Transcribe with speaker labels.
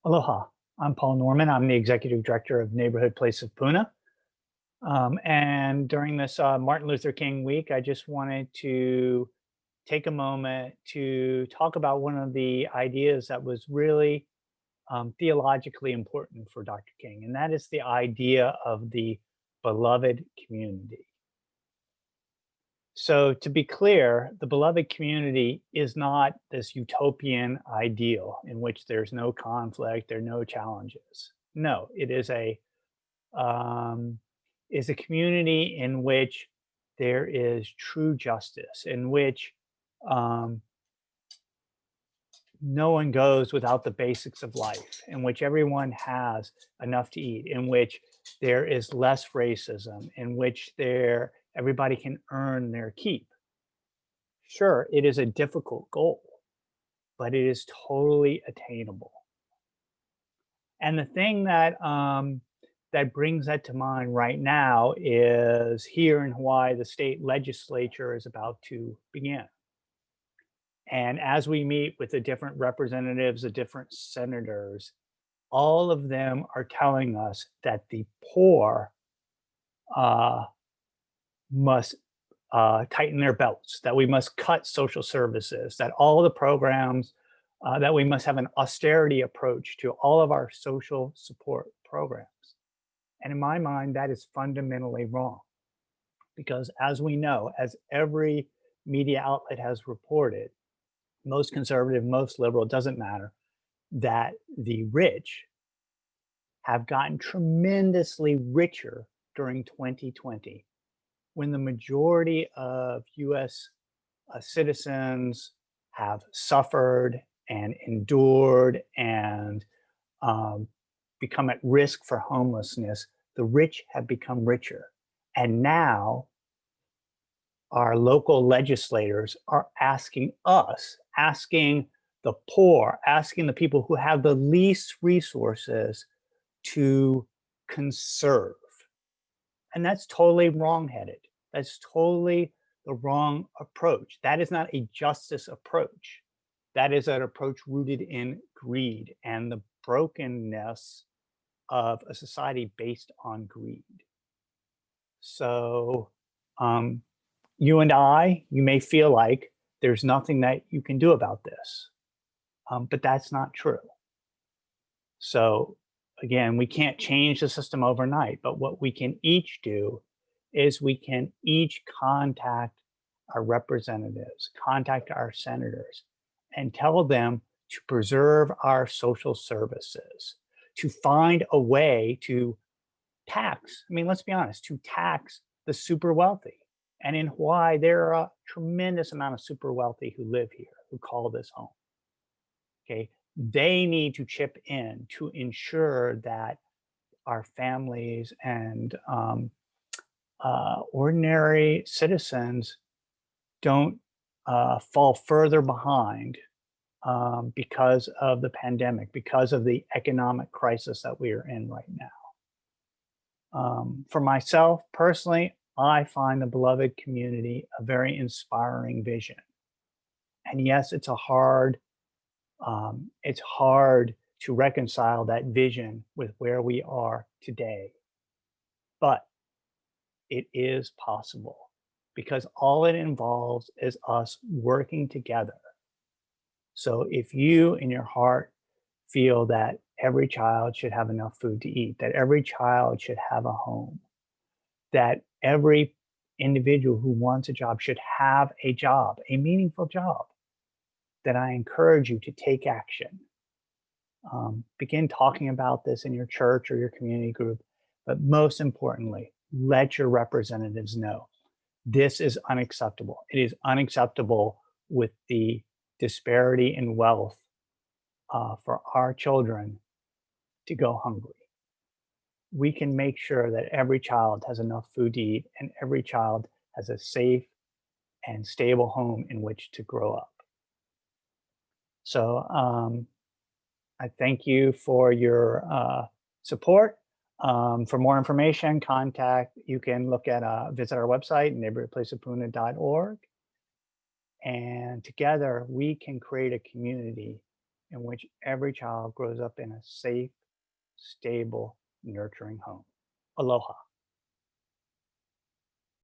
Speaker 1: Aloha, I'm Paul Normann. I'm the Executive Director of Neighborhood Place of Puna. And during this Martin Luther King week, I just wanted to take a moment to talk about one of the ideas that was really theologically important for Dr. King, and that is the idea of the beloved community. So to be clear, the beloved community is not this utopian ideal in which there's no conflict, there are no challenges. No, it is a community in which there is true justice, in which no one goes without the basics of life, in which everyone has enough to eat, in which there is less racism, in which everybody can earn their keep. Sure, it is a difficult goal, but it is totally attainable. And the thing that that brings that to mind right now is here in Hawaii, the state legislature is about to begin. And as we meet with the different representatives, the different senators, all of them are telling us that the poor must tighten their belts, that we must cut social services, that all the programs, that we must have an austerity approach to all of our social support programs. And in my mind, that is fundamentally wrong. Because as we know, as every media outlet has reported, most conservative, most liberal, doesn't matter, that the rich have gotten tremendously richer during 2020, when the majority of US citizens have suffered and endured and become at risk for homelessness. The rich have become richer. And now our local legislators are asking us, asking the poor, asking the people who have the least resources to conserve. And that's totally wrong-headed. That's totally the wrong approach. That is not a justice approach. That is an approach rooted in greed and the brokenness of a society based on greed. So you and you may feel like there's nothing that you can do about this, but that's not true. So again, we can't change the system overnight, but what we can each do is we can each contact our representatives, contact our senators, and tell them to preserve our social services, to find a way to tax, I mean, let's be honest, to tax the super wealthy. And in Hawaii, there are a tremendous amount of super wealthy who live here, who call this home. Okay, they need to chip in to ensure that our families and ordinary citizens don't fall further behind because of the pandemic, because of the economic crisis that we are in right now. For myself personally, I find the beloved community a very inspiring vision. And yes, it's hard to reconcile that vision with where we are today. But it is possible, because all it involves is us working together. So if you in your heart feel that every child should have enough food to eat, that every child should have a home, that every individual who wants a job should have a job, a meaningful job, then I encourage you to take action. Begin talking about this in your church or your community group, but most importantly, let your representatives know this is unacceptable. It is unacceptable with the disparity in wealth for our children to go hungry. We can make sure that every child has enough food to eat and every child has a safe and stable home in which to grow up. So I thank you for your support. For more information, you can visit our website, neighborhoodplaceofpuna.org. And together we can create a community in which every child grows up in a safe, stable, nurturing home. Aloha.